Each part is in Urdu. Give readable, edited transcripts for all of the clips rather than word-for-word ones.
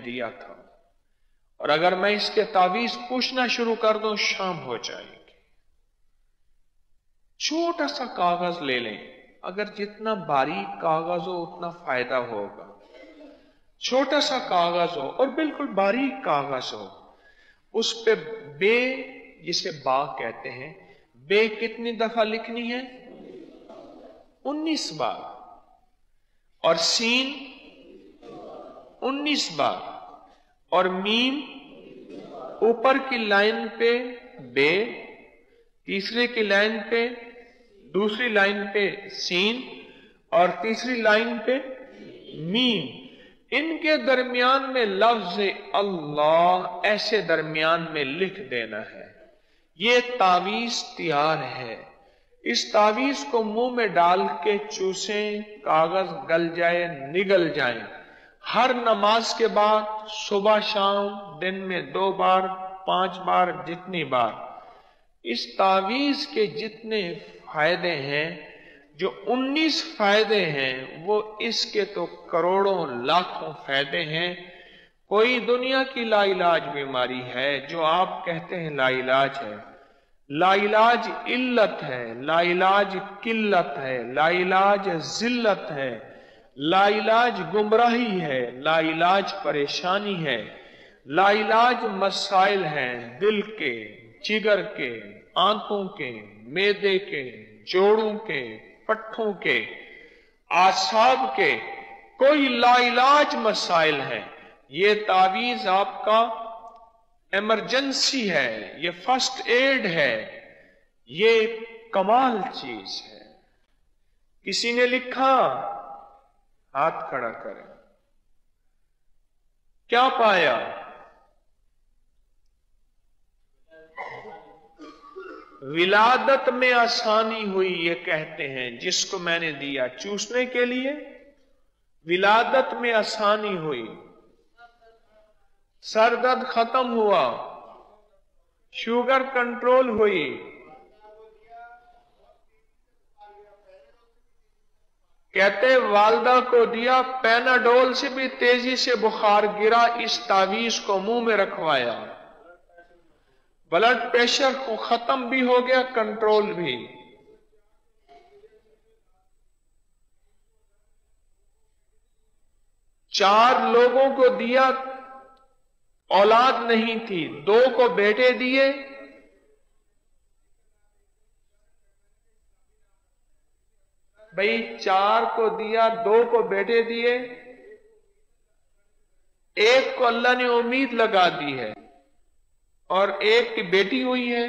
دیا تھا، اور اگر میں اس کے تعویذ پوچھنا شروع کر دوں شام ہو جائے گی۔ چھوٹا سا کاغذ لے لیں، اگر جتنا باریک کاغذ ہو اتنا فائدہ ہوگا۔ چھوٹا سا کاغذ ہو اور بالکل باریک کاغذ ہو، اس پہ بے، جسے با کہتے ہیں، بے کتنی دفعہ لکھنی ہے؟ 19 بار، اور سین 19 بار، اور میم اوپر کی لائن پہ بے، تیسرے کی لائن پہ، دوسری لائن پہ سین، اور تیسری لائن پہ میم، ان کے درمیان میں لفظ اللہ ایسے درمیان میں لکھ دینا ہے۔ یہ تعویذ تیار ہے۔ اس تعویذ کو منہ میں ڈال کے چوسیں، کاغذ گل جائے، نگل جائیں۔ ہر نماز کے بعد صبح شام، دن میں 2 بار، 5 بار، جتنی بار، اس تعویذ کے جتنے فائدے ہیں، جو 19 فائدے ہیں، وہ اس کے تو کروڑوں لاکھوں فائدے ہیں۔ کوئی دنیا کی لا علاج بیماری ہے جو آپ کہتے ہیں لا علاج ہے، لا علاج علت ہے، لا علاج قلت ہے، لا علاج ذلت ہے، لا علاج گمراہی ہے، لا علاج پریشانی ہے، لا علاج مسائل ہیں، دل کے، جگر کے، آنتوں کے، معدے کے، جوڑوں کے، پٹھوں کے، اعصاب کے، کوئی لا علاج مسائل ہیں۔ یہ تعویذ آپ کا ایمرجنسی ہے، یہ فرسٹ ایڈ ہے، یہ کمال چیز ہے۔ کسی نے لکھا؟ ہاتھ کھڑا کریں۔ کیا پایا؟ ولادت میں آسانی ہوئی، یہ کہتے ہیں جس کو میں نے دیا چوسنے کے لیے، ولادت میں آسانی ہوئی، سر درد ختم ہوا، شوگر کنٹرول ہوئی، کہتے والدہ کو دیا، پیناڈول سے بھی تیزی سے بخار گرا، اس تعویذ کو منہ میں رکھوایا، بلڈ پریشر کو ختم بھی ہو گیا، کنٹرول بھی۔ چار لوگوں کو دیا، اولاد نہیں تھی، 2 کو بیٹے دیے، بھئی 4 کو دیا، 2 کو بیٹے دیے، 1 کو اللہ نے امید لگا دی ہے، اور 1 کی بیٹی ہوئی ہے۔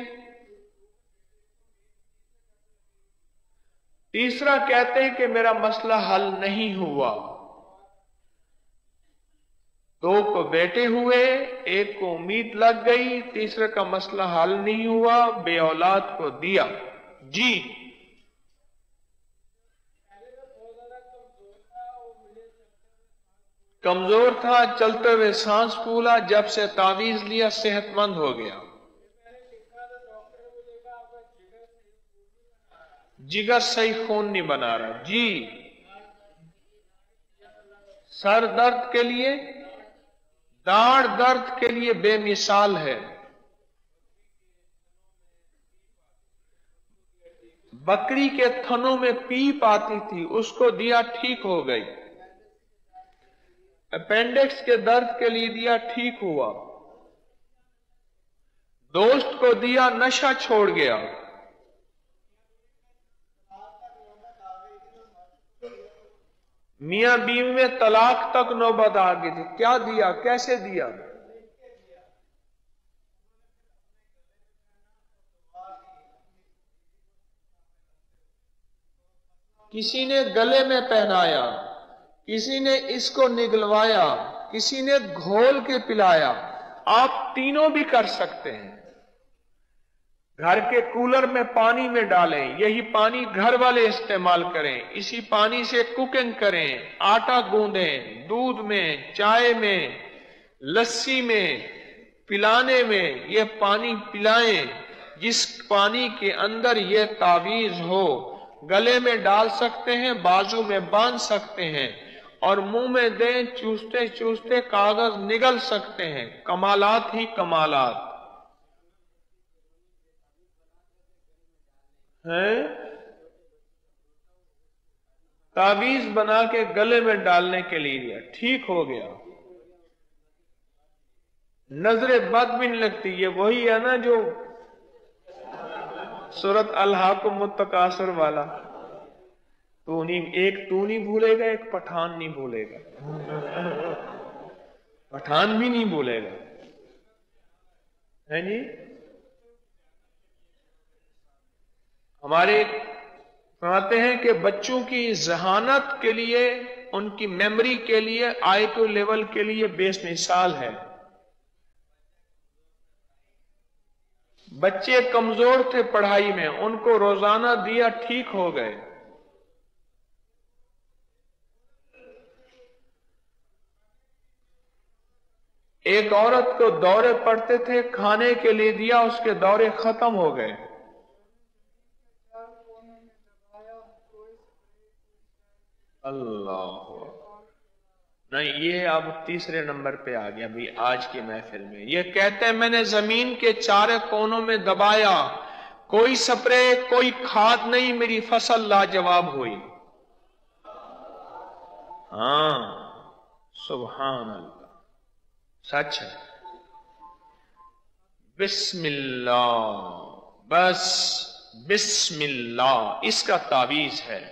تیسرا کہتے ہیں کہ میرا مسئلہ حل نہیں ہوا، 2 کو بیٹے ہوئے، 1 کو امید لگ گئی، تیسرے کا مسئلہ حل نہیں ہوا، بے اولاد کو دیا۔ جی کمزور تھا، چلتے ہوئے سانس پھولا، جب سے تعویذ لیا صحت مند ہو گیا۔ جگر صحیح خون نہیں بنا رہا۔ جی سر درد کے لیے، داڑھ درد کے لیے بے مثال ہے۔ بکری کے تھنوں میں پیپ آتی تھی، اس کو دیا ٹھیک ہو گئی۔ اپینڈکس کے درد کے لیے دیا ٹھیک ہوا۔ دوست کو دیا نشہ چھوڑ گیا۔ میاں بیوی میں طلاق تک نوبت آ گئی تھی، کیا دیا، کیسے دیا؟ کسی نے گلے میں پہنایا، کسی نے اس کو نگلوایا، کسی نے گھول کے پلایا۔ آپ تینوں بھی کر سکتے ہیں۔ گھر کے کولر میں پانی میں ڈالیں، یہی پانی گھر والے استعمال کریں، اسی پانی سے کوکنگ کریں، آٹا گوندیں، دودھ میں، چائے میں، لسی میں، پلانے میں یہ پانی پلائیں، جس پانی کے اندر یہ تعویذ ہو۔ گلے میں ڈال سکتے ہیں، بازو میں باندھ سکتے ہیں، اور منہ میں دیں، چوستے چوستے کاغذ نگل سکتے ہیں. کمالات ہی کمالات ہیں. تعویذ بنا کے گلے میں ڈالنے کے لیے دیا، ٹھیک ہو گیا. نظر بد بھی نہیں لگتی. یہ وہی ہے نا جو سورت الہاکم التکاثر والا. تو نہیں بھولے گا، ایک پٹھان نہیں بھولے گا. پٹھان بھی نہیں بھولے گا. ہے جی. ہمارے فرماتے ہیں کہ بچوں کی ذہانت کے لیے، ان کی میموری کے لیے، آئی کیو لیول کے لیے بیس مثال ہے. بچے کمزور تھے پڑھائی میں، ان کو روزانہ دیا، ٹھیک ہو گئے. ایک عورت کو دورے پڑتے تھے، کھانے کے لیے دیا، اس کے دورے ختم ہو گئے. اللہ نہیں، یہ اب تیسرے نمبر پہ آ گیا بھی آج کی محفل میں. یہ کہتے ہیں میں نے زمین کے چارے کونوں میں دبایا، کوئی سپرے کوئی کھاد نہیں، میری فصل لاجواب ہوئی. ہاں سبحان اللہ، سچ ہے. بسم اللہ، بس بسم اللہ اس کا تعویذ ہے.